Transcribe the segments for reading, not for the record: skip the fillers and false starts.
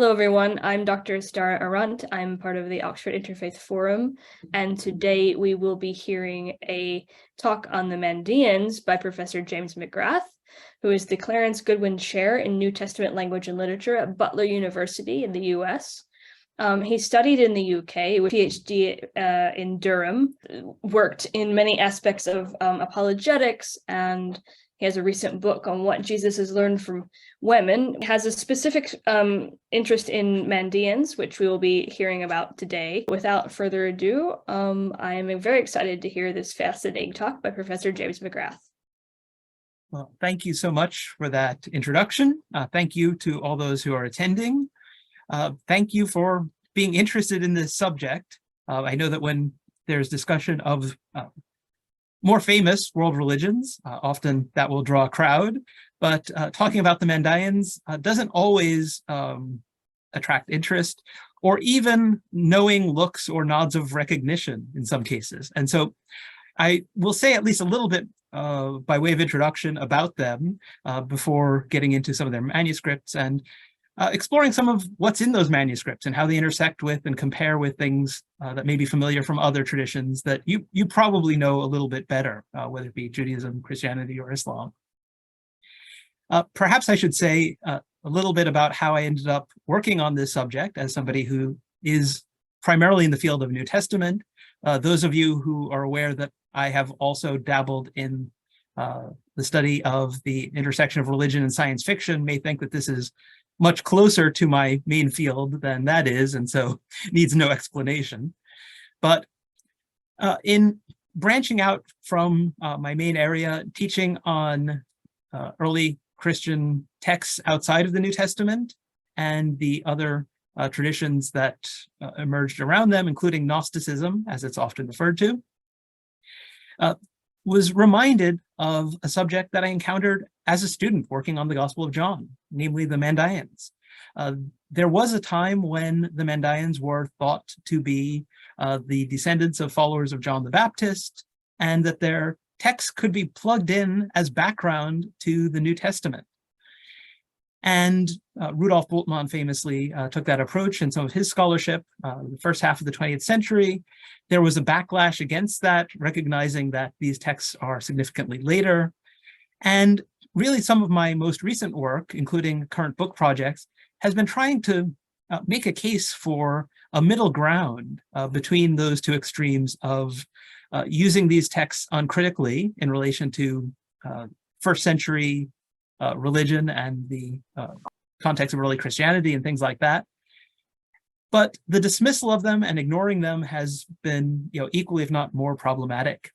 Hello, everyone. I'm Dr. Stara Arunt. I'm part of the Oxford Interfaith Forum, and today we will be hearing a talk on the Mandaeans by Professor James McGrath, who is the Clarence Goodwin Chair in New Testament Language and Literature at Butler University in the US. He studied in the UK with a PhD in Durham, worked in many aspects of apologetics, and he has a recent book on what Jesus has learned from women. He has a specific interest in Mandaeans, which we will be hearing about today. Without further ado, I am very excited to hear this fascinating talk by Professor James McGrath. Well, thank you so much for that introduction. Thank you to all those who are attending. Thank you for being interested in this subject. I know that when there's discussion of more famous world religions, often that will draw a crowd, but talking about the Mandaeans doesn't always attract interest or even knowing looks or nods of recognition in some cases. And so I will say at least a little bit by way of introduction about them before getting into some of their manuscripts and exploring some of what's in those manuscripts and how they intersect with and compare with things that may be familiar from other traditions that you probably know a little bit better, whether it be Judaism, Christianity, or Islam. Perhaps I should say a little bit about how I ended up working on this subject as somebody who is primarily in the field of New Testament. Those of you who are aware that I have also dabbled in the study of the intersection of religion and science fiction may think that this is much closer to my main field than that is, and so needs no explanation. But in branching out from my main area, teaching on early Christian texts outside of the New Testament and the other traditions that emerged around them, including Gnosticism, as it's often referred to, was reminded of a subject that I encountered as a student working on the Gospel of John, namely the Mandaeans. There was a time when the Mandaeans were thought to be the descendants of followers of John the Baptist, and that their texts could be plugged in as background to the New Testament. And Rudolf Bultmann famously took that approach in some of his scholarship, the first half of the 20th century. There was a backlash against that, recognizing that these texts are significantly later. And really some of my most recent work, including current book projects, has been trying to make a case for a middle ground between those two extremes of using these texts uncritically in relation to first century religion and the context of early Christianity and things like that. But the dismissal of them and ignoring them has been, equally, if not more, problematic.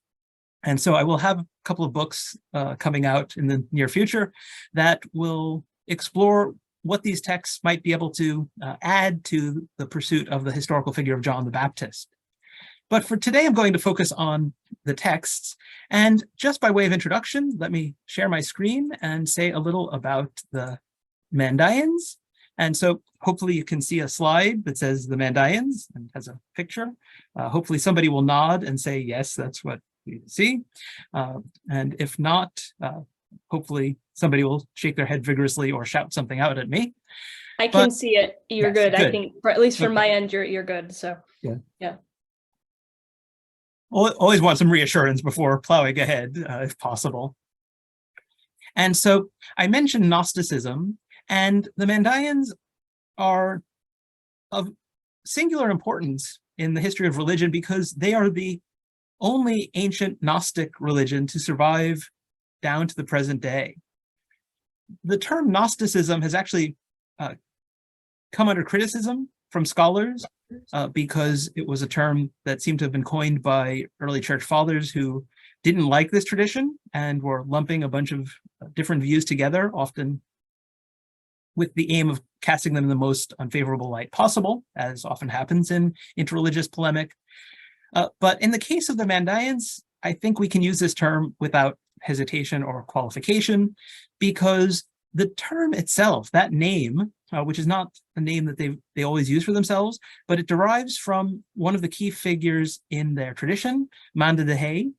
And so I will have a couple of books coming out in the near future that will explore what these texts might be able to add to the pursuit of the historical figure of John the Baptist. But for today, I'm going to focus on the texts. And just by way of introduction, let me share my screen and say a little about the Mandaeans. And so hopefully you can see a slide that says the Mandaeans and has a picture. Hopefully somebody will nod and say, yes, that's what we see. And if not, hopefully somebody will shake their head vigorously or shout something out at me. I can see it. You're yes, good. good. I think, at least from my end, you're good. So yeah. Always want some reassurance before plowing ahead, if possible. And so I mentioned Gnosticism, and the Mandaeans are of singular importance in the history of religion because they are the only ancient Gnostic religion to survive down to the present day. The term Gnosticism has actually come under criticism from scholars because it was a term that seemed to have been coined by early church fathers who didn't like this tradition and were lumping a bunch of different views together, often with the aim of casting them in the most unfavorable light possible, as often happens in interreligious polemic. But in the case of the Mandaeans, I think we can use this term without hesitation or qualification, because the term itself, that name, which is not a name that they always use for themselves, but it derives from one of the key figures in their tradition, Mandaean,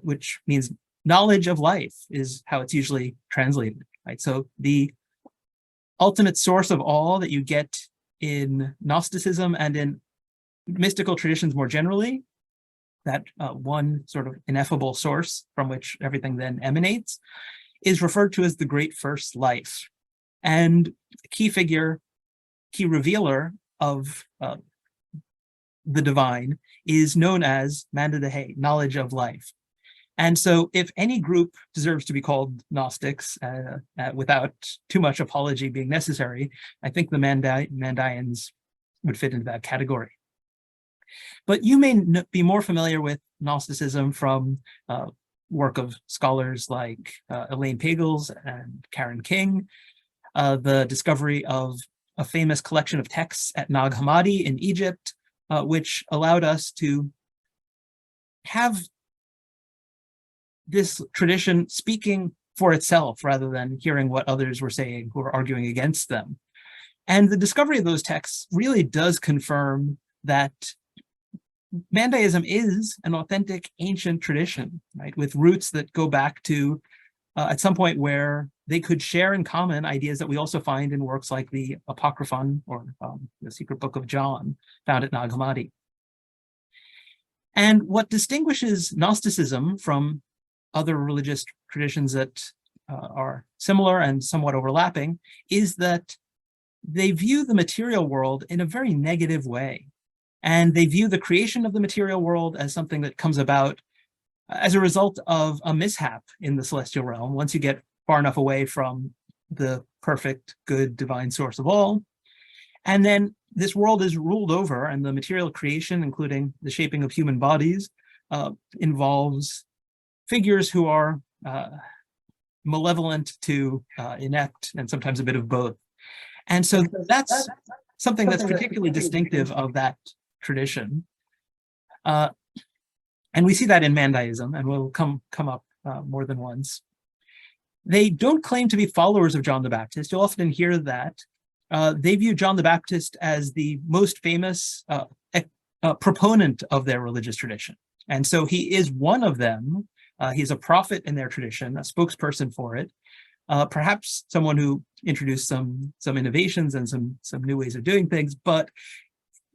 which means knowledge of life, is how it's usually translated. Right? So the ultimate source of all that you get in Gnosticism and in mystical traditions more generally, that one sort of ineffable source from which everything then emanates, is referred to as the great first life. And a key figure, key revealer of the divine is known as Mandaean, knowledge of life. And so if any group deserves to be called Gnostics without too much apology being necessary, I think the Mandaeans would fit into that category. But you may be more familiar with Gnosticism from work of scholars like Elaine Pagels and Karen King, the discovery of a famous collection of texts at Nag Hammadi in Egypt, which allowed us to have this tradition speaking for itself rather than hearing what others were saying who were arguing against them. And the discovery of those texts really does confirm that Mandaeism is an authentic ancient tradition, right, with roots that go back to at some point where they could share in common ideas that we also find in works like the Apocryphon, or the Secret Book of John, found at Nag Hammadi. And what distinguishes Gnosticism from other religious traditions that are similar and somewhat overlapping is that they view the material world in a very negative way. And they view the creation of the material world as something that comes about as a result of a mishap in the celestial realm once you get far enough away from the perfect, good, divine source of all. And then this world is ruled over, and the material creation, including the shaping of human bodies, involves figures who are malevolent to inept, and sometimes a bit of both. And so that's something that's particularly distinctive of that tradition. And we see that in Mandaeism, and will come up more than once. They don't claim to be followers of John the Baptist. You'll often hear that. They view John the Baptist as the most famous proponent of their religious tradition. And so he is one of them. He's a prophet in their tradition, a spokesperson for it, perhaps someone who introduced some innovations and some new ways of doing things, but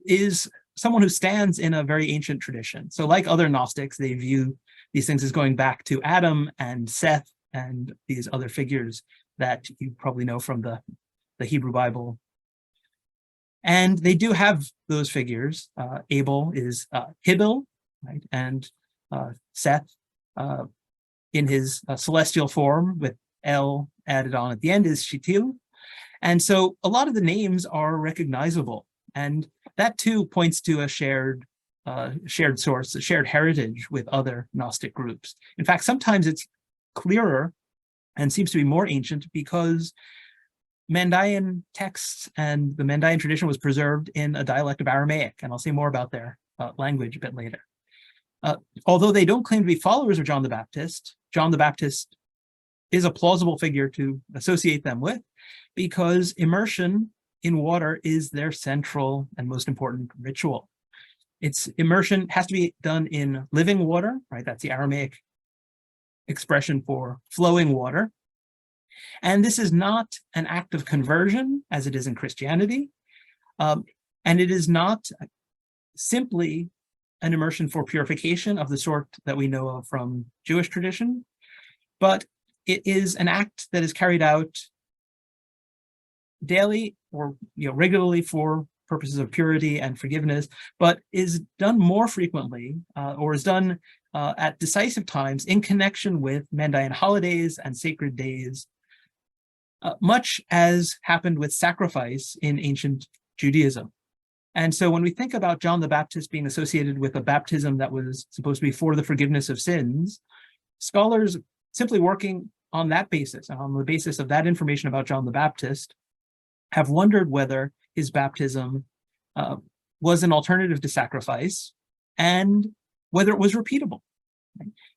is someone who stands in a very ancient tradition. So like other Gnostics, they view these things as going back to Adam and Seth and these other figures that you probably know from the Hebrew Bible. And they do have those figures. Abel is Hibbil, right? And Seth in his celestial form with El added on at the end is Shittil. And so a lot of the names are recognizable. And that too points to a shared source, a shared heritage with other Gnostic groups. In fact, sometimes it's clearer and seems to be more ancient because Mandaean texts and the Mandaean tradition was preserved in a dialect of Aramaic, and I'll say more about their language a bit later. Although they don't claim to be followers of John the Baptist is a plausible figure to associate them with, because immersion in water is their central and most important ritual. Its immersion has to be done in living water, right? That's the Aramaic expression for flowing water. And this is not an act of conversion as it is in Christianity. And it is not simply an immersion for purification of the sort that we know of from Jewish tradition, but it is an act that is carried out daily or regularly for purposes of purity and forgiveness, but is done more frequently or is done at decisive times in connection with Mandaean holidays and sacred days, much as happened with sacrifice in ancient Judaism. And so when we think about John the Baptist being associated with a baptism that was supposed to be for the forgiveness of sins, scholars simply working on that basis, and on the basis of that information about John the Baptist, have wondered whether his baptism was an alternative to sacrifice and whether it was repeatable.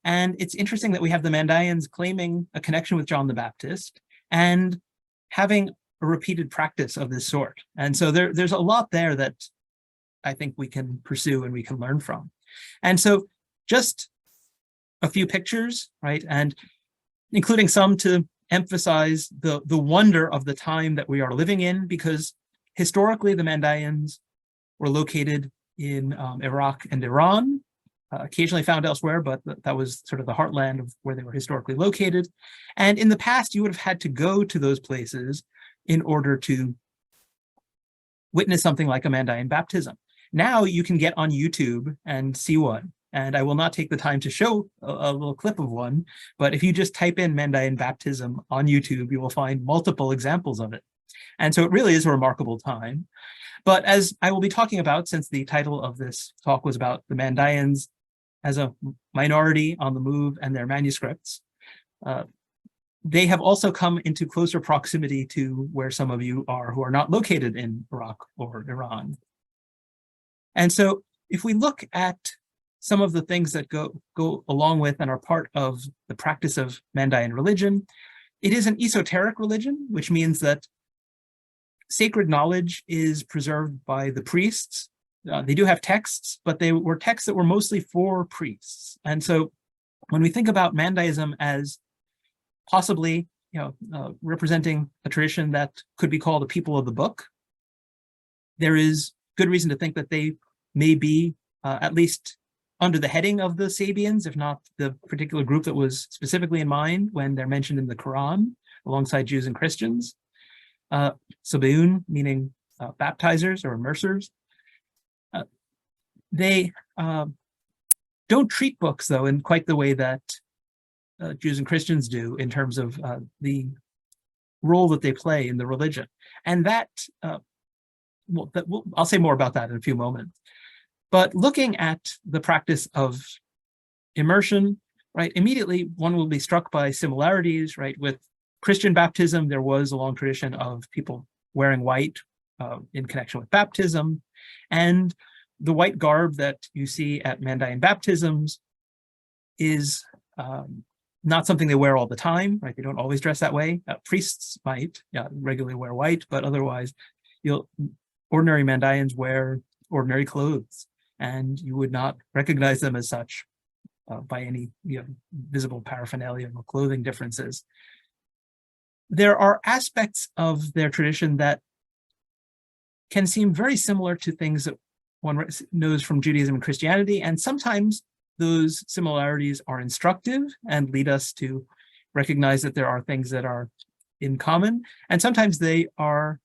And it's interesting that we have the Mandaeans claiming a connection with John the Baptist and having a repeated practice of this sort. And so there's a lot there that I think we can pursue and we can learn from. And so just a few pictures, right? And including some to emphasize the wonder of the time that we are living in, because historically the Mandaeans were located in Iraq and Iran, occasionally found elsewhere, but that was sort of the heartland of where they were historically located. And in the past, you would have had to go to those places in order to witness something like a Mandaean baptism. Now you can get on YouTube and see one. And I will not take the time to show a little clip of one, but if you just type in Mandaean baptism on YouTube, you will find multiple examples of it. And so it really is a remarkable time. But as I will be talking about, since the title of this talk was about the Mandaeans as a minority on the move and their manuscripts, they have also come into closer proximity to where some of you are who are not located in Iraq or Iran. And so if we look at some of the things that go along with and are part of the practice of Mandaean religion, it is an esoteric religion, which means that sacred knowledge is preserved by the priests. They do have texts, but they were texts that were mostly for priests. And so when we think about Mandaeism as possibly representing a tradition that could be called a people of the book, there is good reason to think that they may be at least under the heading of the Sabians, if not the particular group that was specifically in mind when they're mentioned in the Qur'an, alongside Jews and Christians. Sabian, meaning baptizers or immersers. They don't treat books, though, in quite the way that Jews and Christians do in terms of the role that they play in the religion. And that, I'll say more about that in a few moments. But looking at the practice of immersion, right, immediately one will be struck by similarities, right? With Christian baptism, there was a long tradition of people wearing white in connection with baptism. And the white garb that you see at Mandaean baptisms is not something they wear all the time, right? They don't always dress that way. Priests might regularly wear white, but otherwise, ordinary Mandaeans wear ordinary clothes, and you would not recognize them as such by any visible paraphernalia or clothing differences. There are aspects of their tradition that can seem very similar to things that one knows from Judaism and Christianity, and sometimes those similarities are instructive and lead us to recognize that there are things that are in common, and sometimes they are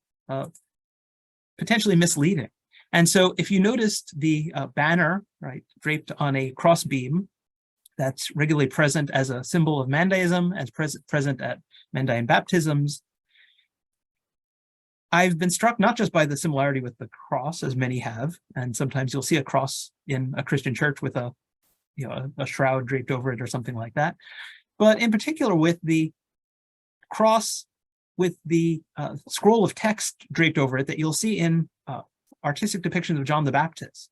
potentially misleading. And so if you noticed the banner, right, draped on a crossbeam that's regularly present as a symbol of Mandaeism, as present at Mandaean baptisms, I've been struck not just by the similarity with the cross, as many have, and sometimes you'll see a cross in a Christian church with a shroud draped over it or something like that, but in particular with the cross with the scroll of text draped over it that you'll see in artistic depictions of John the Baptist.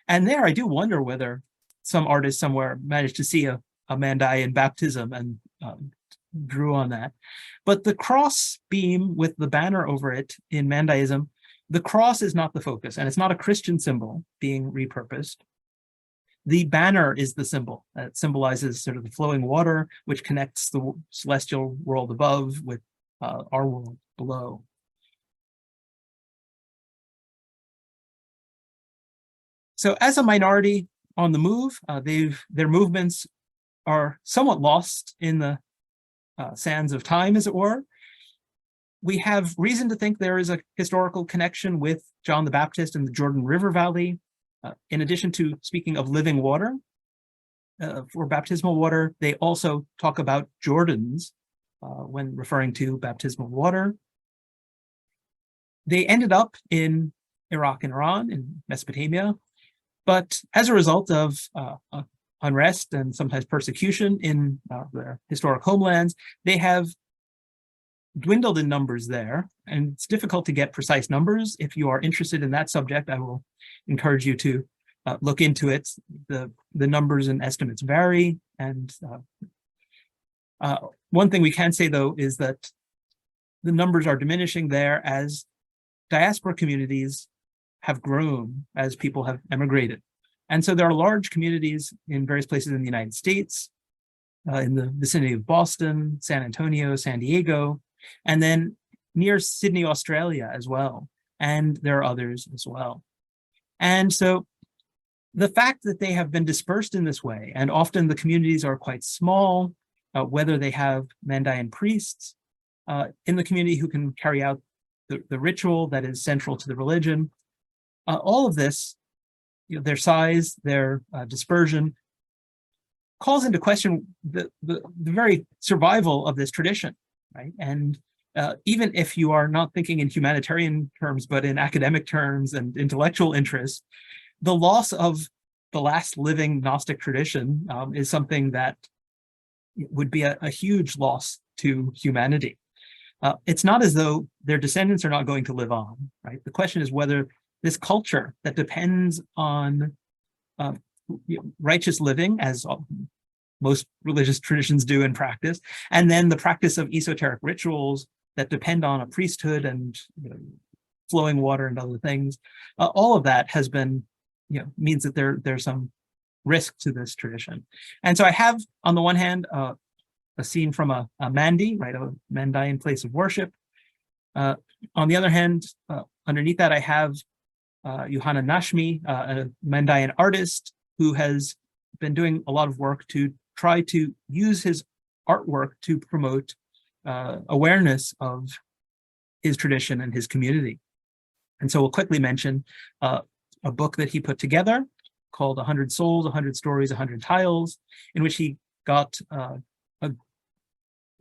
And there I do wonder whether some artist somewhere managed to see a Mandaean baptism and drew on that. But the cross beam with the banner over it in Mandaeism, the cross is not the focus, and it's not a Christian symbol being repurposed. The banner is the symbol that symbolizes sort of the flowing water, which connects the celestial world above with our world below. So as a minority on the move, their movements are somewhat lost in the sands of time, as it were. We have reason to think there is a historical connection with John the Baptist and the Jordan River Valley. In addition to speaking of living water for baptismal water, they also talk about Jordans when referring to baptismal water. They ended up in Iraq and Iran, in Mesopotamia, but as a result of unrest and sometimes persecution in their historic homelands, they have dwindled in numbers there, and it's difficult to get precise numbers. If you are interested in that subject, I will encourage you to look into it. The numbers and estimates vary, and one thing we can say, though, is that the numbers are diminishing there as diaspora communities have grown as people have emigrated. And so there are large communities in various places in the United States, in the vicinity of Boston, San Antonio, San Diego, and then near Sydney, Australia as well. And there are others as well. And so the fact that they have been dispersed in this way, and often the communities are quite small, whether they have Mandaean priests in the community who can carry out the ritual that is central to the religion, all of this, their size, their dispersion, calls into question the very survival of this tradition, right? And even if you are not thinking in humanitarian terms, but in academic terms and intellectual interests, the loss of the last living Gnostic tradition is something that would be a huge loss to humanity. It's not as though their descendants are not going to live on, right? The question is whether this culture that depends on righteous living, as most religious traditions do in practice, and then the practice of esoteric rituals that depend on a priesthood and flowing water and other things, all of that has been, means that there's some risk to this tradition. And so I have, on the one hand, a scene from a Mandi, right, a Mandaean place of worship. On the other hand, underneath that, I have Johanna Nashmi, a Mandaean artist who has been doing a lot of work to try to use his artwork to promote awareness of his tradition and his community. And so we'll quickly mention a book that he put together called 100 Souls, 100 Stories, 100 Tiles, in which he got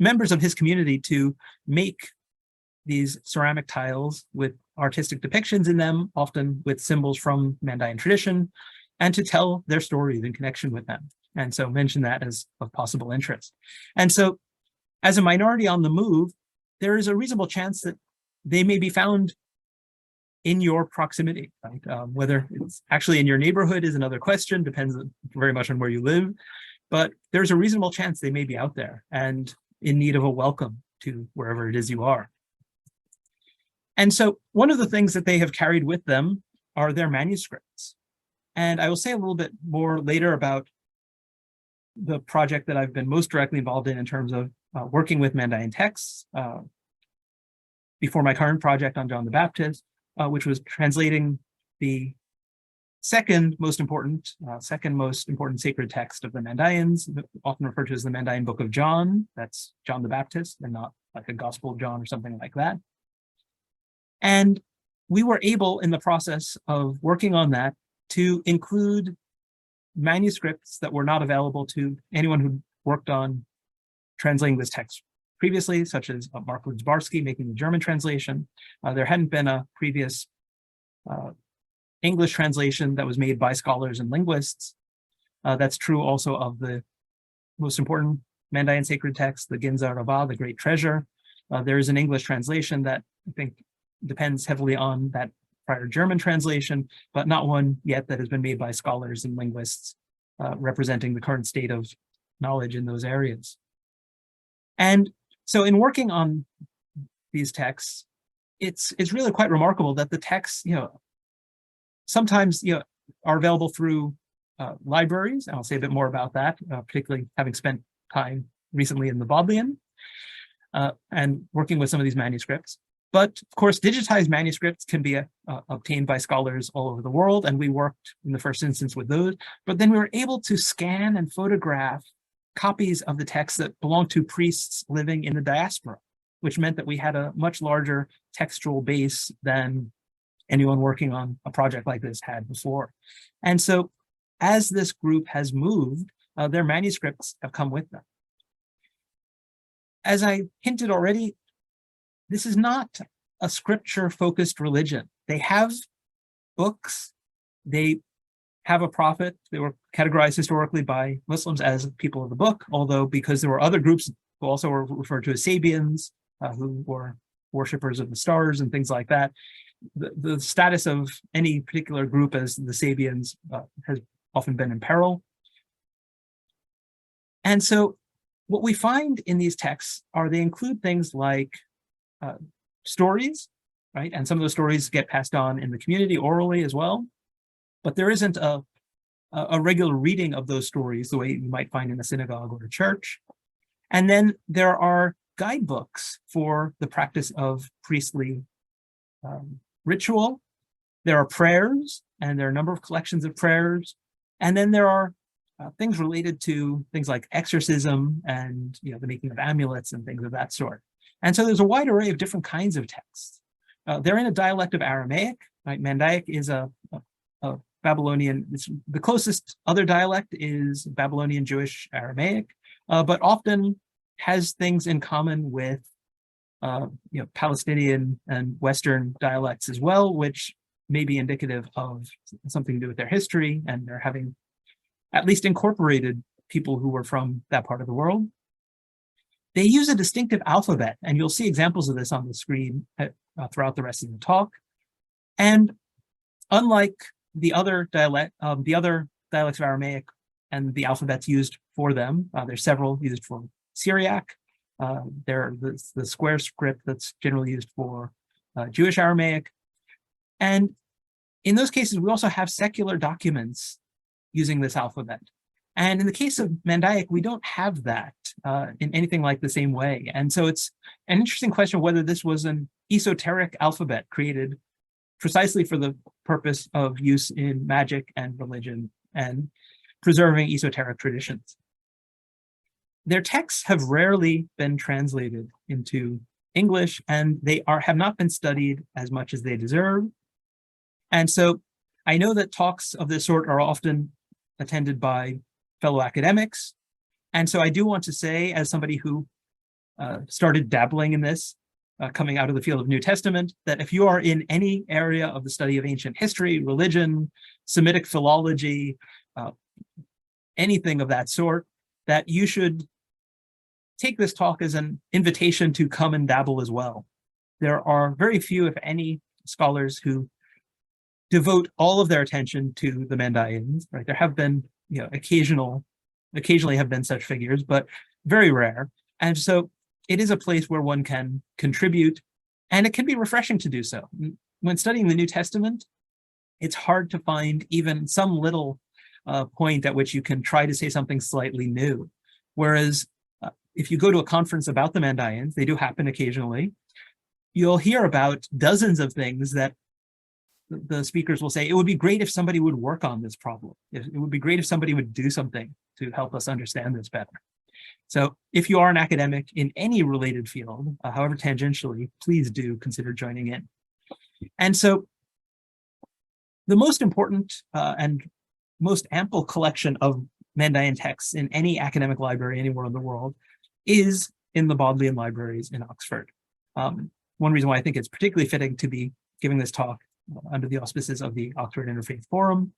members of his community to make these ceramic tiles with artistic depictions in them, often with symbols from Mandaean tradition, and to tell their stories in connection with them. And so mention that as of possible interest. And so as a minority on the move, there is a reasonable chance that they may be found in your proximity, right? Whether it's actually in your neighborhood is another question, depends very much on where you live, but there's a reasonable chance they may be out there and in need of a welcome to wherever it is you are. And so one of the things that they have carried with them are their manuscripts. And I will say a little bit more later about the project that I've been most directly involved in terms of working with Mandaean texts before my current project on John the Baptist, which was translating the second most important sacred text of the Mandaeans, often referred to as the Mandaean Book of John. That's John the Baptist, and not like a Gospel of John or something like that. And we were able, in the process of working on that, to include manuscripts that were not available to anyone who worked on translating this text previously, such as Mark Ludzbarski making the German translation. There hadn't been a previous English translation that was made by scholars and linguists. That's true also of the most important Mandaean sacred text, the Ginza Rabbah, the Great Treasure. There is an English translation that I think depends heavily on that prior German translation, but not one yet that has been made by scholars and linguists representing the current state of knowledge in those areas. And so in working on these texts, it's really quite remarkable that the texts, sometimes are available through libraries, and I'll say a bit more about that, particularly having spent time recently in the Bodleian and working with some of these manuscripts. But of course, digitized manuscripts can be obtained by scholars all over the world, and we worked in the first instance with those. But then we were able to scan and photograph copies of the texts that belonged to priests living in the diaspora, which meant that we had a much larger textual base than anyone working on a project like this had before. And so as this group has moved, their manuscripts have come with them. As I hinted already, this is not a scripture-focused religion. They have books, they have a prophet. They were categorized historically by Muslims as people of the book, although because there were other groups who also were referred to as Sabians, who were worshippers of the stars and things like that, the status of any particular group as the Sabians has often been in peril. And so what we find in these texts are they include things like stories, right? And some of those stories get passed on in the community orally as well. But there isn't a a regular reading of those stories, the way you might find in a synagogue or a church. And then there are guidebooks for the practice of priestly ritual. There are prayers, and there are a number of collections of prayers. And then there are things related to things like exorcism and the making of amulets and things of that sort. And so there's a wide array of different kinds of texts. They're in a dialect of Aramaic. Right? Mandaic is a Babylonian. The closest other dialect is Babylonian Jewish Aramaic, but often has things in common with Palestinian and Western dialects as well, which may be indicative of something to do with their history, and they're having at least incorporated people who were from that part of the world. They use a distinctive alphabet, and you'll see examples of this on the screen throughout the rest of the talk. And unlike the other dialects of Aramaic and the alphabets used for them, there's several used for Syriac. There's the square script that's generally used for Jewish Aramaic. And in those cases, we also have secular documents using this alphabet. And in the case of Mandaic, we don't have that in anything like the same way. And so it's an interesting question whether this was an esoteric alphabet created precisely for the purpose of use in magic and religion and preserving esoteric traditions. Their texts have rarely been translated into English, and they have not been studied as much as they deserve. And so I know that talks of this sort are often attended by fellow academics. And so I do want to say, as somebody who started dabbling in this, coming out of the field of New Testament, that if you are in any area of the study of ancient history, religion, Semitic philology, anything of that sort, that you should take this talk as an invitation to come and dabble as well. There are very few, if any, scholars who devote all of their attention to the Mandaeans. Right? There have been, occasionally have been such figures, but very rare. And so it is a place where one can contribute, and it can be refreshing to do so. When studying the New Testament, it's hard to find even some little point at which you can try to say something slightly new. Whereas if you go to a conference about the Mandaeans, they do happen occasionally, you'll hear about dozens of things that the speakers will say, it would be great if somebody would work on this problem. It would be great if somebody would do something to help us understand this better. So if you are an academic in any related field, however tangentially, please do consider joining in. And so the most important and most ample collection of Mandaean texts in any academic library anywhere in the world is in the Bodleian libraries in Oxford. One reason why I think it's particularly fitting to be giving this talk under the auspices of the Oxford Interfaith Forum.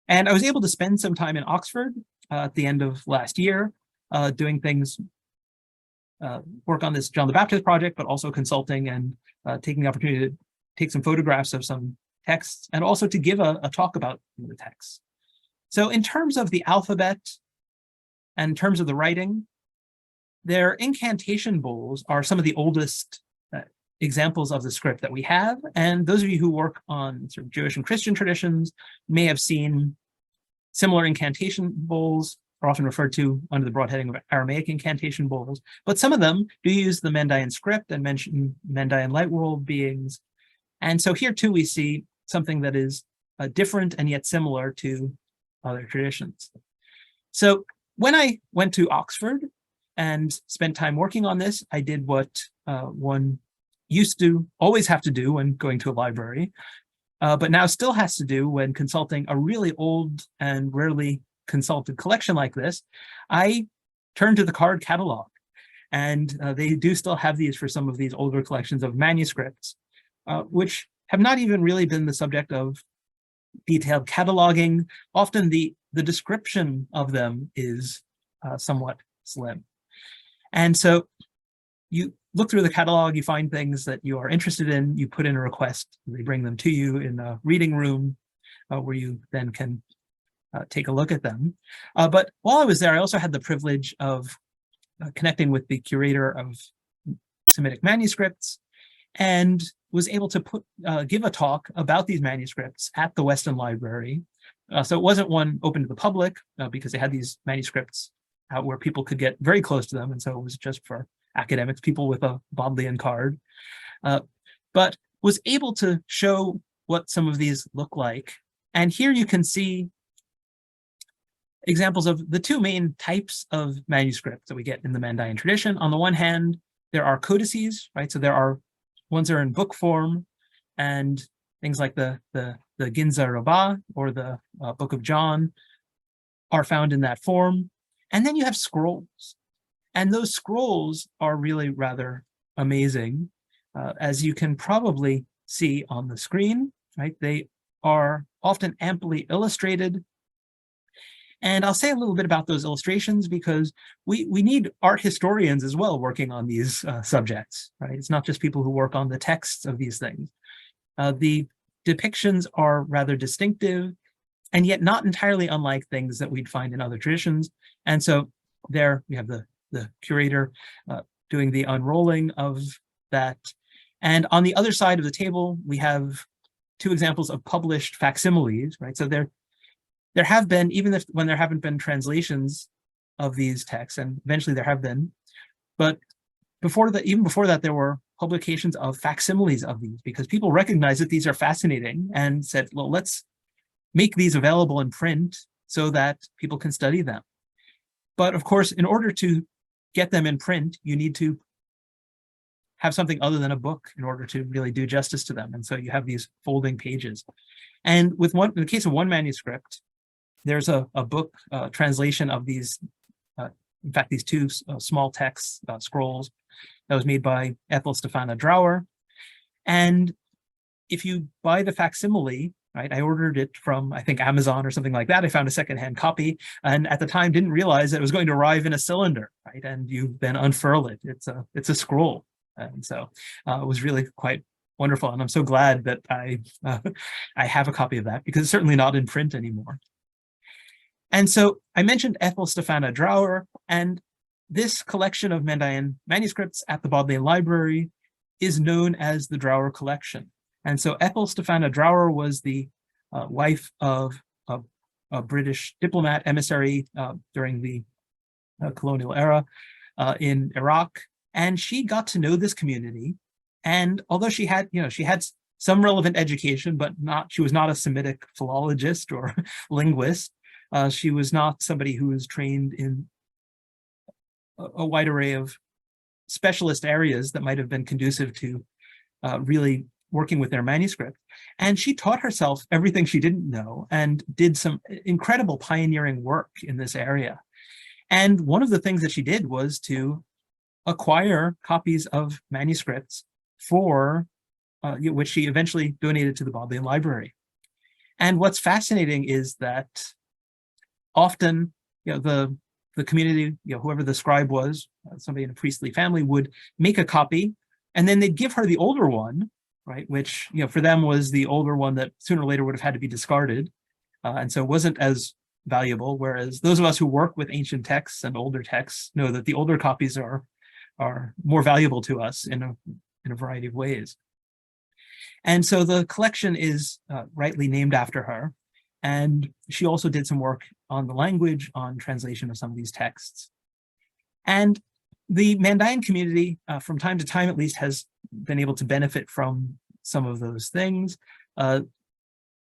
And I was able to spend some time in Oxford at the end of last year, doing things, work on this John the Baptist project, but also consulting and taking the opportunity to take some photographs of some texts, and also to give a talk about the texts. So in terms of the alphabet and in terms of the writing, their incantation bowls are some of the oldest examples of the script that we have. And those of you who work on sort of Jewish and Christian traditions may have seen similar incantation bowls, are often referred to under the broad heading of Aramaic incantation bowls, but some of them do use the Mandaean script and mention Mandaean light world beings. And so here too we see something that is different and yet similar to other traditions. So when I went to Oxford and spent time working on this, I did what one used to always have to do when going to a library, but now still has to do when consulting a really old and rarely consulted collection like this. I turned to the card catalog, and they do still have these for some of these older collections of manuscripts, which have not even really been the subject of detailed cataloging. Often the description of them is somewhat slim. And so you look through the catalog, you find things that you are interested in, you put in a request, they bring them to you in a reading room where you then can take a look at them. But while I was there, I also had the privilege of connecting with the curator of Semitic manuscripts, and was able to give a talk about these manuscripts at the Weston Library So it wasn't one open to the public because they had these manuscripts out where people could get very close to them. And so it was just for academics, people with a Bodleian card, but was able to show what some of these look like. And here you can see examples of the two main types of manuscripts that we get in the Mandaean tradition. On the one hand, there are codices, right? So there are ones that are in book form, and things like the Ginza Rabbah or the Book of John are found in that form. And then you have scrolls. And those scrolls are really rather amazing. As you can probably see on the screen, right? They are often amply illustrated. And I'll say a little bit about those illustrations because we need art historians as well working on these subjects, right? It's not just people who work on the texts of these things. The depictions are rather distinctive and yet not entirely unlike things that we'd find in other traditions. And so there we have the curator doing the unrolling of that. And on the other side of the table, we have two examples of published facsimiles, right? So there have been, even if when there haven't been translations of these texts, and eventually there have been, but even before that, there were publications of facsimiles of these because people recognized that these are fascinating and said, well, let's make these available in print so that people can study them. But of course, in order to get them in print, you need to have something other than a book in order to really do justice to them. And so you have these folding pages. And with in the case of one manuscript, there's a book translation of these, in fact, these two small texts, scrolls, that was made by Ethel Stefana Drower. And if you buy the facsimile, right, I ordered it from, I think, Amazon or something like that. I found a secondhand copy, and at the time didn't realize that it was going to arrive in a cylinder, right? And you then unfurl it. It's a scroll. And so it was really quite wonderful. And I'm so glad that I have a copy of that because it's certainly not in print anymore. And so I mentioned Ethel Stefana Drower, and this collection of Mandaean manuscripts at the Bodleian Library is known as the Drower Collection. And so Ethel Stefana Drower was the wife of a British diplomat emissary during the colonial era in Iraq. And she got to know this community. And although she had some relevant education, but she was not a Semitic philologist or linguist. She was not somebody who was trained in a wide array of specialist areas that might have been conducive to really working with their manuscript. And she taught herself everything she didn't know and did some incredible pioneering work in this area. And one of the things that she did was to acquire copies of manuscripts for which she eventually donated to the Bodleian Library. And what's fascinating is that often, the community, whoever the scribe was, somebody in a priestly family, would make a copy, and then they'd give her the older one, right? Which, for them was the older one that sooner or later would have had to be discarded, and so wasn't as valuable. Whereas those of us who work with ancient texts and older texts know that the older copies are more valuable to us in a variety of ways. And so the collection is rightly named after her. And she also did some work on the language, on translation of some of these texts. And the Mandaean community, from time to time at least, has been able to benefit from some of those things.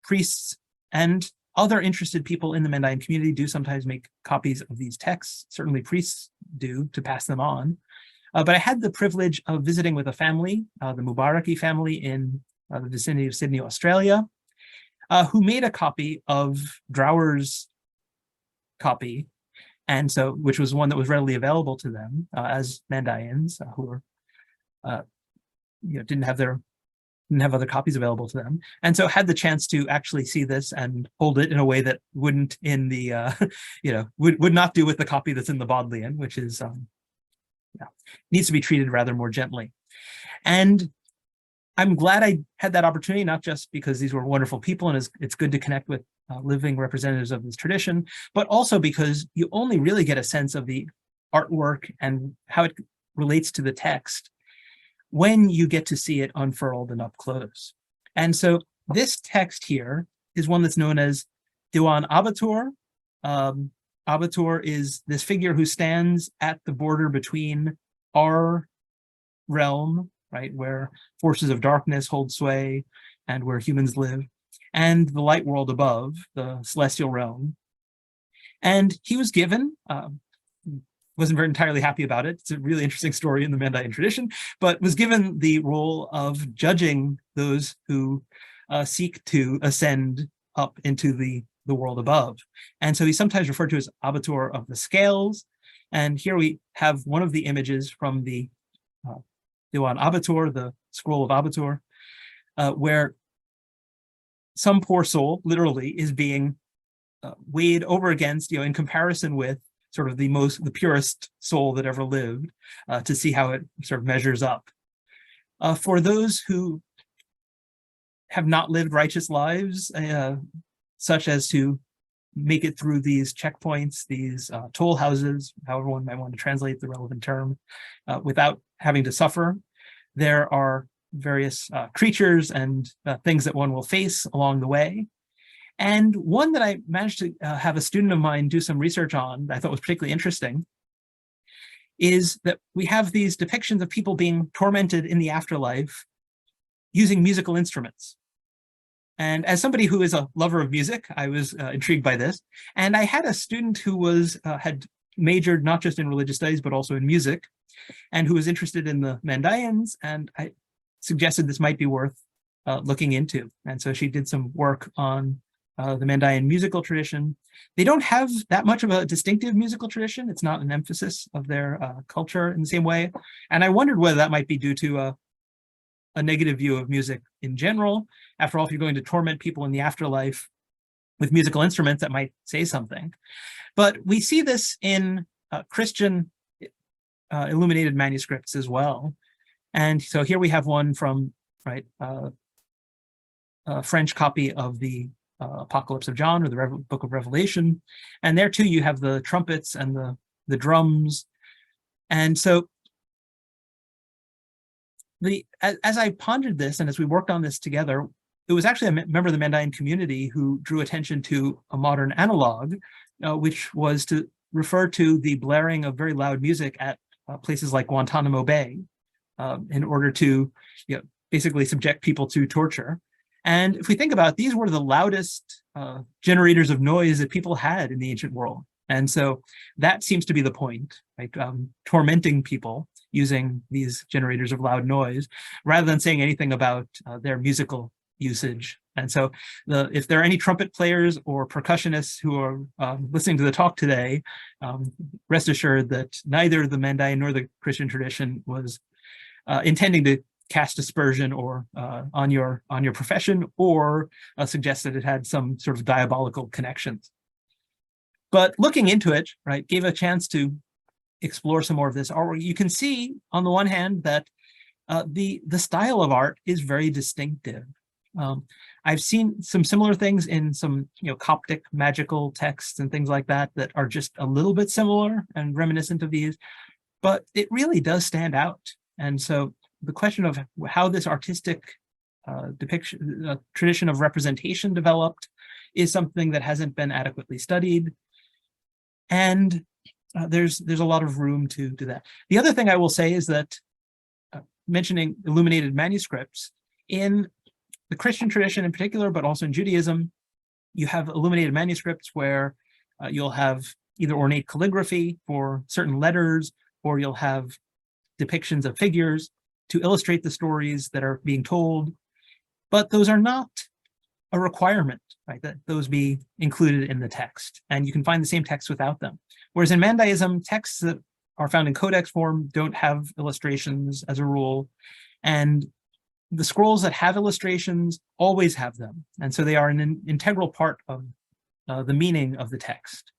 Priests and other interested people in the Mandaean community do sometimes make copies of these texts. Certainly priests do, to pass them on. But I had the privilege of visiting with a family, the Mubaraki family in the vicinity of Sydney, Australia, who made a copy of Drower's copy, and so which was one that was readily available to them as Mandaeans who were didn't have other copies available to them, and so had the chance to actually see this and hold it in a way that wouldn't in the would not do with the copy that's in the Bodleian, which is needs to be treated rather more gently. And I'm glad I had that opportunity, not just because these were wonderful people and it's good to connect with living representatives of this tradition, but also because you only really get a sense of the artwork and how it relates to the text when you get to see it unfurled and up close. And so this text here is one that's known as Diwan Abatur. Abatur is this figure who stands at the border between our realm, right, where forces of darkness hold sway and where humans live, and the light world above, the celestial realm. And he was given, wasn't very entirely happy about it. It's a really interesting story in the Mandaean tradition, but was given the role of judging those who seek to ascend up into the world above. And so he's sometimes referred to as Abatur of the Scales. And here we have one of the images from the Diwan Abatur, the scroll of Abatur, where some poor soul, literally, is being weighed over against, in comparison with sort of the purest soul that ever lived, to see how it sort of measures up. For those who have not lived righteous lives, such as to make it through these checkpoints, these toll houses, however one might want to translate the relevant term, without having to suffer, there are various creatures and things that one will face along the way. And one that I managed to have a student of mine do some research on that I thought was particularly interesting is that we have these depictions of people being tormented in the afterlife using musical instruments. And as somebody who is a lover of music, I was intrigued by this. And I had a student who was had majored not just in religious studies, but also in music, and who was interested in the Mandaeans. And I suggested this might be worth looking into. And so she did some work on the Mandaean musical tradition. They don't have that much of a distinctive musical tradition. It's not an emphasis of their culture in the same way. And I wondered whether that might be due to a negative view of music in general. After all, if you're going to torment people in the afterlife with musical instruments, that might say something. But we see this in Christian illuminated manuscripts as well. And so here we have one from a French copy of the Apocalypse of John, or the Book of Revelation. And there too, you have the trumpets and the drums. And so as I pondered this, and as we worked on this together, it was actually a member of the Mandaean community who drew attention to a modern analog, which was to refer to the blaring of very loud music at places like Guantanamo Bay, in order to basically subject people to torture. And if we think about it, these were the loudest generators of noise that people had in the ancient world. And so that seems to be the point, like tormenting people using these generators of loud noise, rather than saying anything about their musical usage. And so if there are any trumpet players or percussionists who are listening to the talk today, rest assured that neither the Mandaean nor the Christian tradition was intending to cast aspersion or on your profession, or suggest that it had some sort of diabolical connections. But looking into it, gave a chance to explore some more of this art. You can see, on the one hand, that the style of art is very distinctive. I've seen some similar things in some Coptic magical texts and things like that that are just a little bit similar and reminiscent of these, but it really does stand out. And so the question of how this artistic depiction, tradition of representation developed is something that hasn't been adequately studied. And there's a lot of room to do that. The other thing I will say is that, mentioning illuminated manuscripts, in the Christian tradition in particular, but also in Judaism, you have illuminated manuscripts where you'll have either ornate calligraphy for certain letters, or you'll have depictions of figures to illustrate the stories that are being told. But those are not a requirement, that those be included in the text. And you can find the same text without them. Whereas in Mandaeism, texts that are found in codex form don't have illustrations as a rule. And the scrolls that have illustrations always have them. And so they are an integral part of the meaning of the text,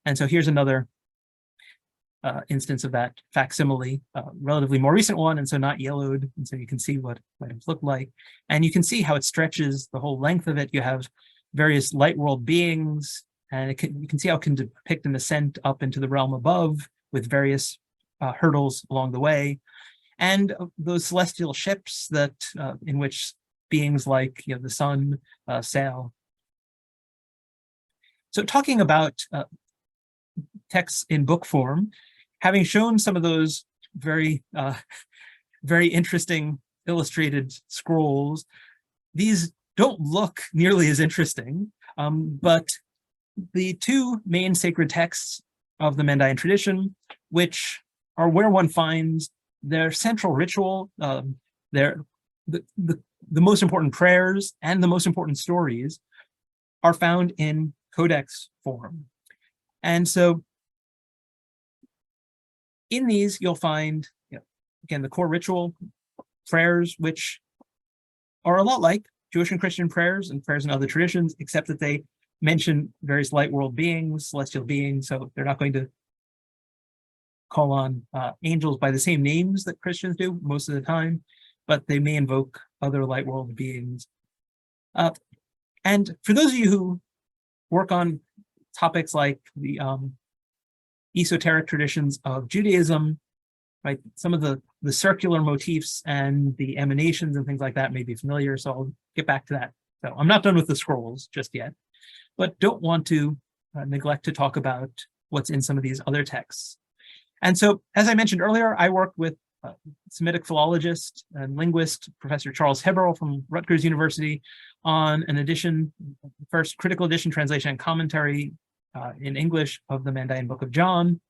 And so here's another instance of that facsimile, relatively more recent one, and so not yellowed, and so you can see what it looked like. And you can see how it stretches the whole length of it. You have various light world beings, and you can see how it can depict an ascent up into the realm above with various hurdles along the way. And those celestial ships that in which beings like the sun sail. So talking about texts in book form, having shown some of those very, very interesting illustrated scrolls, these don't look nearly as interesting, but the two main sacred texts of the Mandaean tradition, which are where one finds their central ritual, the most important prayers and the most important stories, are found in codex form. And so in these, you'll find, again, the core ritual prayers, which are a lot like Jewish and Christian prayers and prayers in other traditions, except that they mention various light world beings, celestial beings, so they're not going to call on angels by the same names that Christians do most of the time, but they may invoke other light world beings. And for those of you who work on topics like the esoteric traditions of Judaism, right, some of the circular motifs and the emanations and things like that may be familiar, so I'll get back to that. So I'm not done with the scrolls just yet, but don't want to neglect to talk about what's in some of these other texts. And so, as I mentioned earlier, I work with Semitic philologist and linguist, Professor Charles Heberl from Rutgers University, on an edition, first critical edition, translation, and commentary in English of the Mandaean Book of John.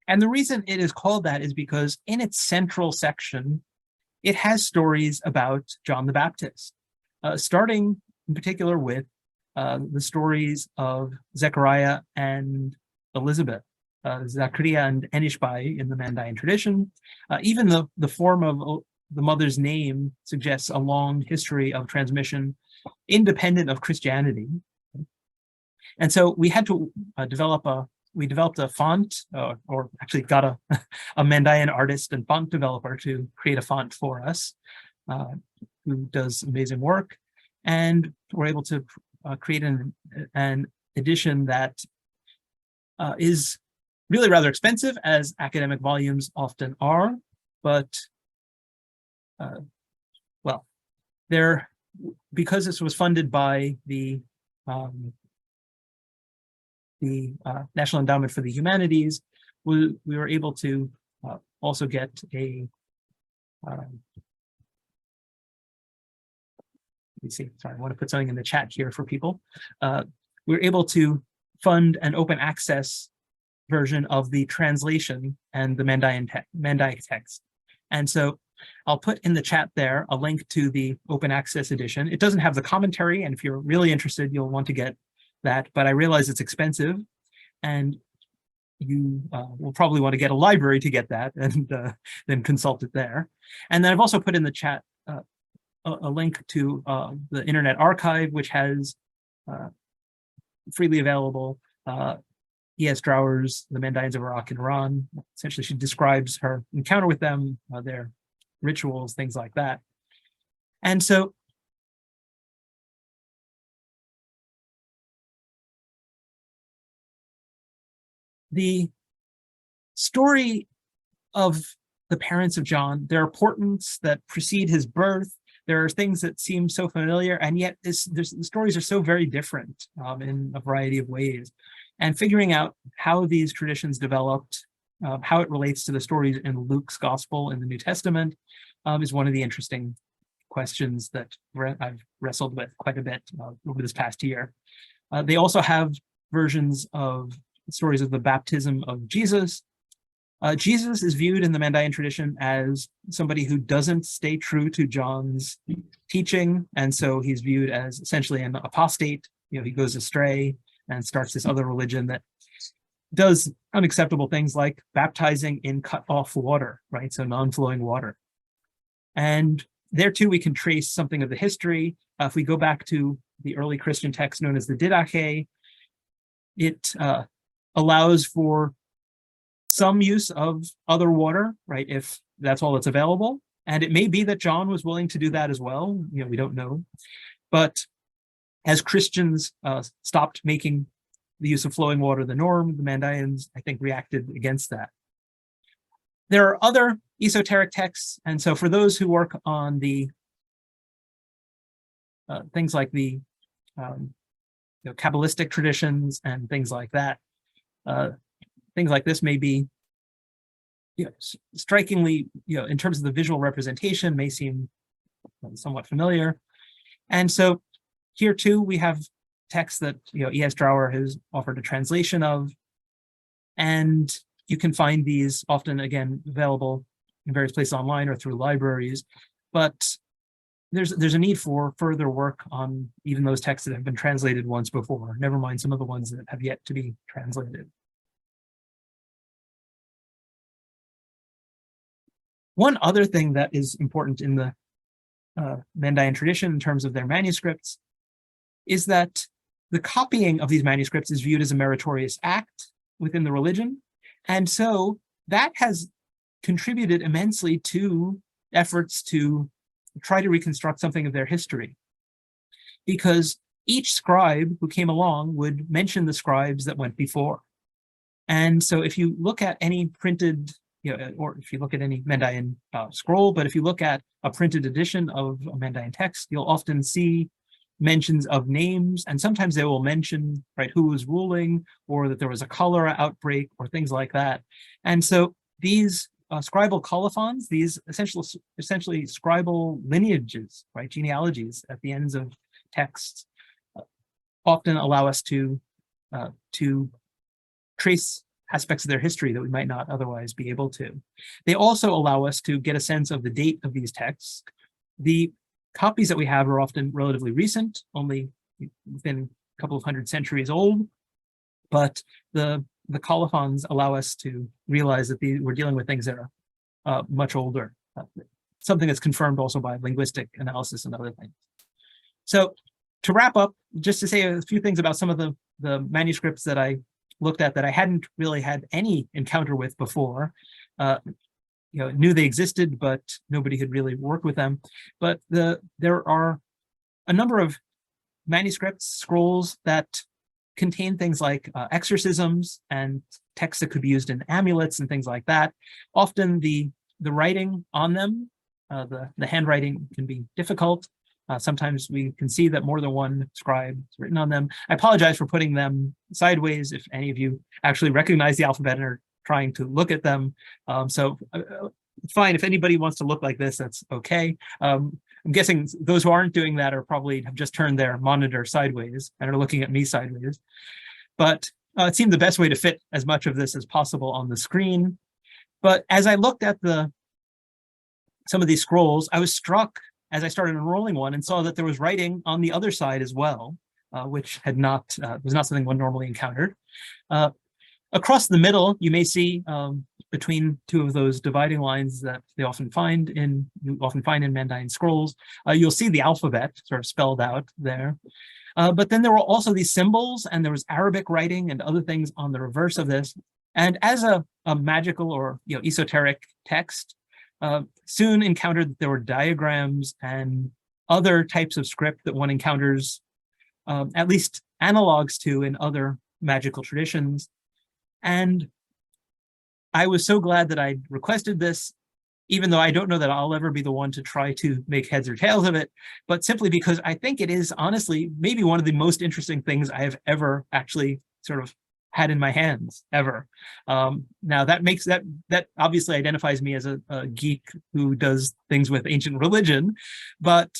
And the reason it is called that is because in its central section, it has stories about John the Baptist, starting in particular with the stories of Zechariah and Elizabeth, Zachariah and Enishbai in the Mandaean tradition. Even the form of the mother's name suggests a long history of transmission independent of Christianity. And so we had to developed a font, or actually got a Mandaean artist and font developer to create a font for us, who does amazing work. And we're able to create an edition that is really rather expensive, as academic volumes often are, but well, because this was funded by the National Endowment for the Humanities, we were able to also get a, let me see, sorry, I want to put something in the chat here for people. We were able to fund an open access version of the translation and the Mandaic text. And so I'll put in the chat there a link to the open access edition. It doesn't have the commentary, and if you're really interested, you'll want to get that, but I realize it's expensive, and you will probably want to get a library to get that, and then consult it there. And then I've also put in the chat a link to the Internet Archive, which has freely available E.S. Drower's The Mandaeans of Iraq and Iran. Essentially, she describes her encounter with them, their rituals, things like that. And so the story of the parents of John, there are portents that precede his birth. There are things that seem so familiar, and yet the stories are so very different in a variety of ways. And figuring out how these traditions developed, how it relates to the stories in Luke's gospel in the New Testament, is one of the interesting questions that I've wrestled with quite a bit over this past year. They also have versions of stories of the baptism of Jesus. Jesus is viewed in the Mandaean tradition as somebody who doesn't stay true to John's teaching, and so he's viewed as essentially an apostate. He goes astray and starts this other religion that does unacceptable things like baptizing in cut-off water, right? So non-flowing water. And there too, we can trace something of the history. If we go back to the early Christian text known as the Didache, it allows for some use of other water, right, if that's all that's available. And it may be that John was willing to do that as well. We don't know. But as Christians stopped making the use of flowing water the norm, the Mandaeans, I think, reacted against that. There are other esoteric texts, and so for those who work on the things like the Kabbalistic traditions and things like that. Things like this may be strikingly, in terms of the visual representation, may seem somewhat familiar. And so here too, we have texts that E.S. Drower has offered a translation of, and you can find these often, again, available in various places online or through libraries, but there's a need for further work on even those texts that have been translated once before, never mind some of the ones that have yet to be translated. One other thing that is important in the Mandaean tradition in terms of their manuscripts is that the copying of these manuscripts is viewed as a meritorious act within the religion. And so that has contributed immensely to efforts to try to reconstruct something of their history. Because each scribe who came along would mention the scribes that went before. And so if you look at any printed, or if you look at any Mandaean scroll, but if you look at a printed edition of a Mandaean text, you'll often see mentions of names, and sometimes they will mention who was ruling, or that there was a cholera outbreak, or things like that. And so these scribal colophons, these essentially scribal lineages, genealogies at the ends of texts, often allow us to trace aspects of their history that we might not otherwise be able to. They also allow us to get a sense of the date of these texts. The copies that we have are often relatively recent, only within a couple of hundred centuries old, but the colophons allow us to realize that we're dealing with things that are much older, something that's confirmed also by linguistic analysis and other things. So to wrap up, just to say a few things about some of the manuscripts that I looked at that I hadn't really had any encounter with before. Knew they existed, but nobody had really worked with them. But there are a number of manuscripts, scrolls that contain things like exorcisms and texts that could be used in amulets and things like that. Often the writing on them, the handwriting can be difficult. Sometimes we can see that more than one scribe has written on them. I apologize for putting them sideways if any of you actually recognize the alphabet and are trying to look at them. So fine, if anybody wants to look like this, that's okay. I'm guessing those who aren't doing that are probably have just turned their monitor sideways and are looking at me sideways. But it seemed the best way to fit as much of this as possible on the screen. But as I looked at some of these scrolls, I was struck as I started unrolling one and saw that there was writing on the other side as well, which was not something one normally encountered. Across the middle, you may see between two of those dividing lines that you often find in Mandaean scrolls, you'll see the alphabet sort of spelled out there. But then there were also these symbols, and there was Arabic writing and other things on the reverse of this. And as a magical or esoteric text, soon encountered that there were diagrams and other types of script that one encounters, at least analogs to in other magical traditions. And I was so glad that I requested this, even though I don't know that I'll ever be the one to try to make heads or tails of it, but simply because I think it is honestly maybe one of the most interesting things I have ever actually sort of had in my hands ever. Now that obviously identifies me as a geek who does things with ancient religion, but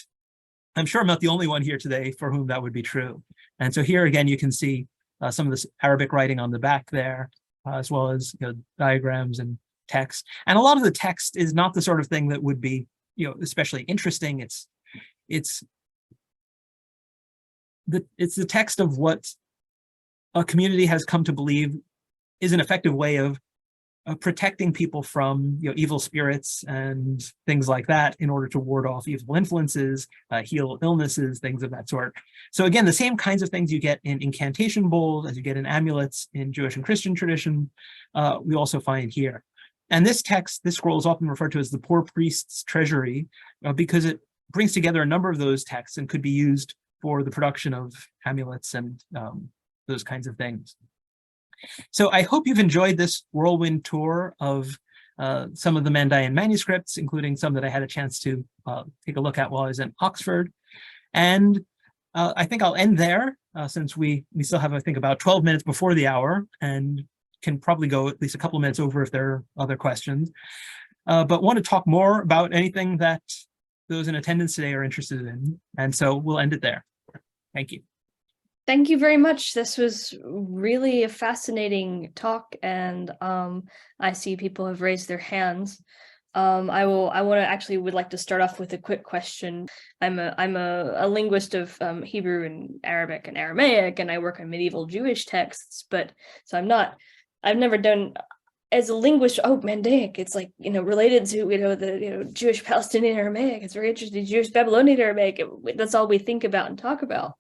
I'm sure I'm not the only one here today for whom that would be true. And so here again, you can see some of this Arabic writing on the back there, as well as diagrams and text. And a lot of the text is not the sort of thing that would be especially interesting. It's the text of what a community has come to believe is an effective way of protecting people from evil spirits and things like that in order to ward off evil influences, heal illnesses, things of that sort. So again, the same kinds of things you get in incantation bowls as you get in amulets in Jewish and Christian tradition, we also find here. And this scroll is often referred to as the poor priest's treasury because it brings together a number of those texts and could be used for the production of amulets and those kinds of things. So I hope you've enjoyed this whirlwind tour of some of the Mandaean manuscripts, including some that I had a chance to take a look at while I was in Oxford. And I think I'll end there since we still have, I think, about 12 minutes before the hour and can probably go at least a couple of minutes over if there are other questions. But want to talk more about anything that those in attendance today are interested in. And so we'll end it there. Thank you. Thank you very much. This was really a fascinating talk, and I see people have raised their hands. I would like to start off with a quick question. I'm a linguist of Hebrew and Arabic and Aramaic, and I work on medieval Jewish texts, but so I've never done as a linguist. Oh, Mandaic, it's like, related to, the, Jewish Palestinian Aramaic. It's very interesting. Jewish Babylonian Aramaic. That's all we think about and talk about.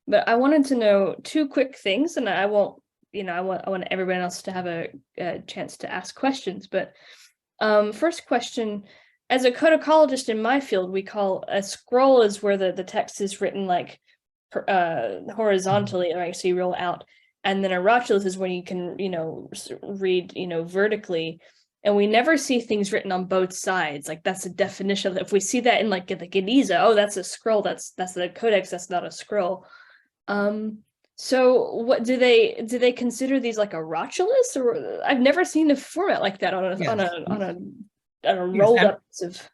But I wanted to know two quick things, and I want everyone else to have a chance to ask questions. But first question, as a codicologist in my field, we call a scroll is where the text is written like horizontally, right? So you roll out, and then a rotulus is when you can, read, vertically. And we never see things written on both sides. Like, that's a definition. If we see that in like the Geniza, oh, that's a scroll. That's the codex. That's not a scroll. So what do they consider these like a rotulus? Or I've never seen a format like that on a rolled up of.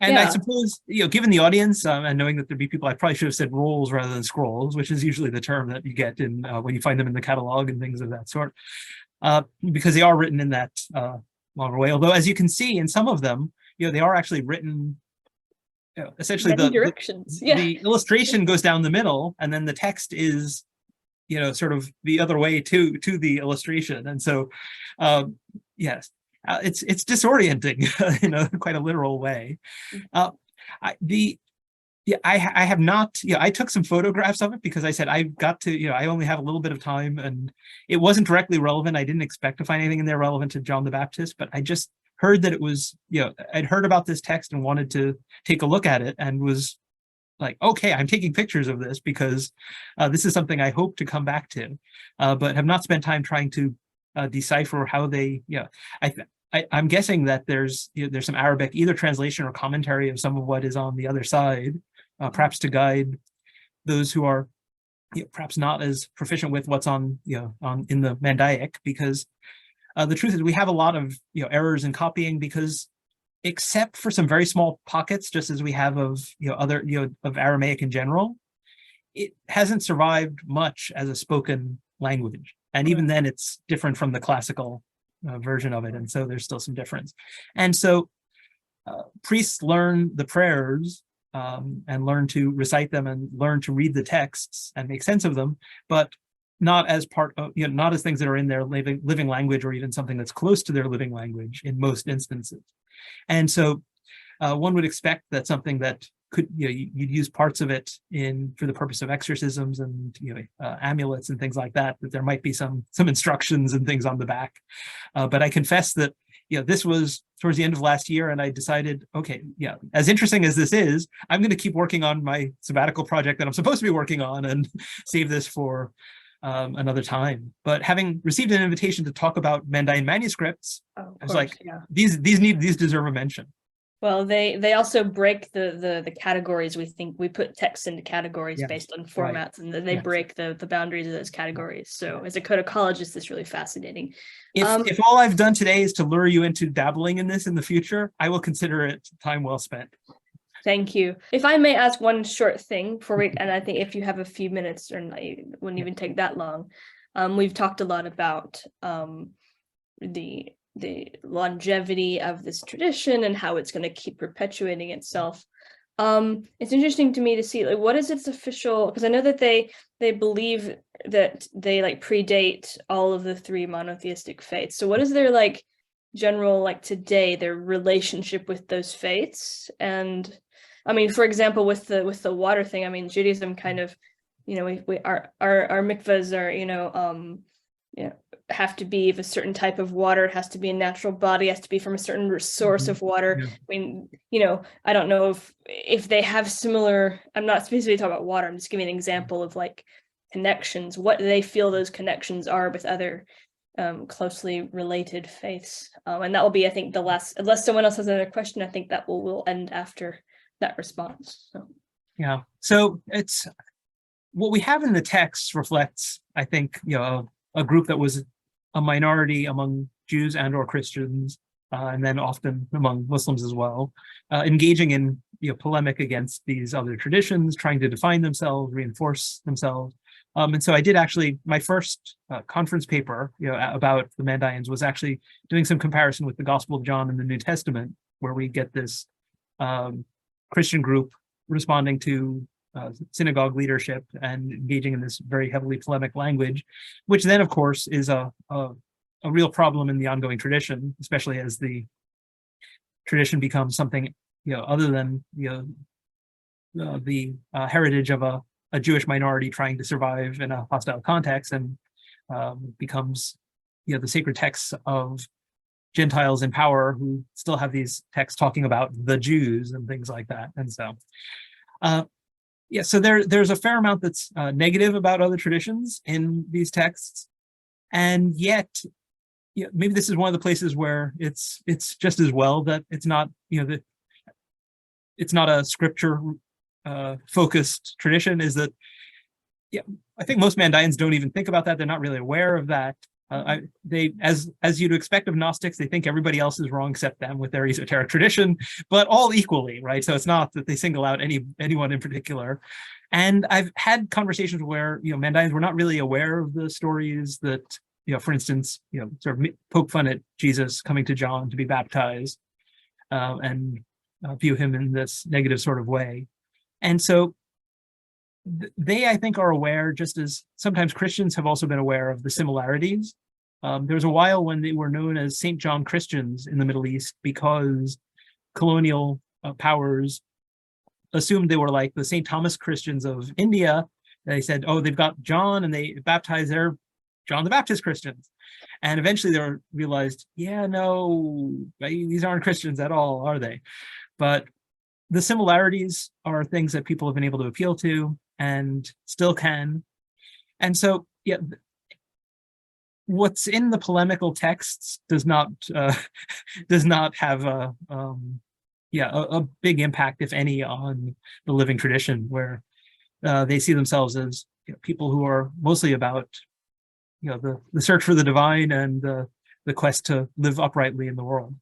And I suppose, given the audience and knowing that there'd be people, I probably should have said rolls rather than scrolls, which is usually the term that you get in when you find them in the catalog and things of that sort, because they are written in that longer way. Although, as you can see in some of them, they are actually written. Essentially, the directions. The illustration goes down the middle, and then the text is, sort of the other way to the illustration. And so, yes. It's disorienting in a quite a literal way. I have not. I took some photographs of it because I said I've got to. I only have a little bit of time, and it wasn't directly relevant. I didn't expect to find anything in there relevant to John the Baptist, but I just heard that it was. I'd heard about this text and wanted to take a look at it, and was like, okay, I'm taking pictures of this because this is something I hope to come back to, but have not spent time trying to decipher how they. I'm guessing that there's some Arabic either translation or commentary of some of what is on the other side, perhaps to guide those who are perhaps not as proficient with what's on in the Mandaic, because the truth is we have a lot of errors in copying, because except for some very small pockets, just as we have of other of Aramaic in general, it hasn't survived much as a spoken language, and even then it's different from the classical version of it, and so there's still some difference. And so priests learn the prayers and learn to recite them and learn to read the texts and make sense of them, but not as part of not as things that are in their living language, or even something that's close to their living language in most instances. And so one would expect that something that could you'd use parts of it for the purpose of exorcisms and amulets and things like that, that there might be some instructions and things on the back, but I confess that this was towards the end of last year, and I decided, okay, as interesting as this is, I'm going to keep working on my sabbatical project that I'm supposed to be working on and save this for another time. But having received an invitation to talk about Mandaean manuscripts, I was like, these deserve a mention. Well, they also break the categories. We put text into categories based on formats, and they break the boundaries of those categories. So as a codicologist, it's really fascinating. If all I've done today is to lure you into dabbling in this in the future, I will consider it time well spent. Thank you. If I may ask one short thing before we, and I think if you have a few minutes, or not, it wouldn't even take that long. We've talked a lot about the longevity of this tradition and how it's going to keep perpetuating itself. It's interesting to me to see, like, what is its official, because I know that they believe that they predate all of the three monotheistic faiths. So what is their general today, their relationship with those faiths? And I mean, for example, with the water thing, I mean, Judaism kind of, our mikvahs are, have to be of a certain type of water. It has to be a natural body, has to be from a certain source of water. I mean, I don't know if they have similar, I'm not specifically talking about water, I'm just giving an example of connections, what they feel those connections are with other closely related faiths. And that will be, I think, the last, unless someone else has another question, I think that will end after that response. So. Yeah, so it's, what we have in the text reflects, I think, a group that was a minority among Jews and or Christians, and then often among Muslims as well, engaging in polemic against these other traditions, trying to define themselves, reinforce themselves. And so I did actually, my first conference paper about the Mandaeans was actually doing some comparison with the Gospel of John and the New Testament, where we get this Christian group responding to synagogue leadership and engaging in this very heavily polemic language, which then, of course, is a real problem in the ongoing tradition, especially as the tradition becomes something other than the heritage of a Jewish minority trying to survive in a hostile context, and becomes the sacred texts of Gentiles in power who still have these texts talking about the Jews and things like that. And so so there's a fair amount that's negative about other traditions in these texts, and yet maybe this is one of the places where it's just as well that it's not that it's not a scripture focused tradition. Is that I think most Mandaeans don't even think about that. They're not really aware of that. They, as you'd expect of Gnostics, they think everybody else is wrong except them with their esoteric tradition, but all equally, right? So it's not that they single out anyone in particular. And I've had conversations where Mandaeans were not really aware of the stories that for instance, sort of poke fun at Jesus coming to John to be baptized, and view him in this negative sort of way. And so they, I think, are aware, just as sometimes Christians have also been aware of the similarities. There was a while when they were known as St. John Christians in the Middle East because colonial powers assumed they were like the St. Thomas Christians of India. They said, oh, they've got John, and they baptize their John the Baptist Christians. And eventually they realized, no, these aren't Christians at all, are they? But the similarities are things that people have been able to appeal to and still can. And so, what's in the polemical texts does not have a big impact, if any, on the living tradition, where they see themselves as people who are mostly about the search for the divine and the quest to live uprightly in the world.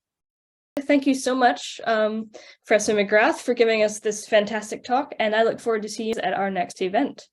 Thank you so much, Professor McGrath, for giving us this fantastic talk, and I look forward to seeing you at our next event.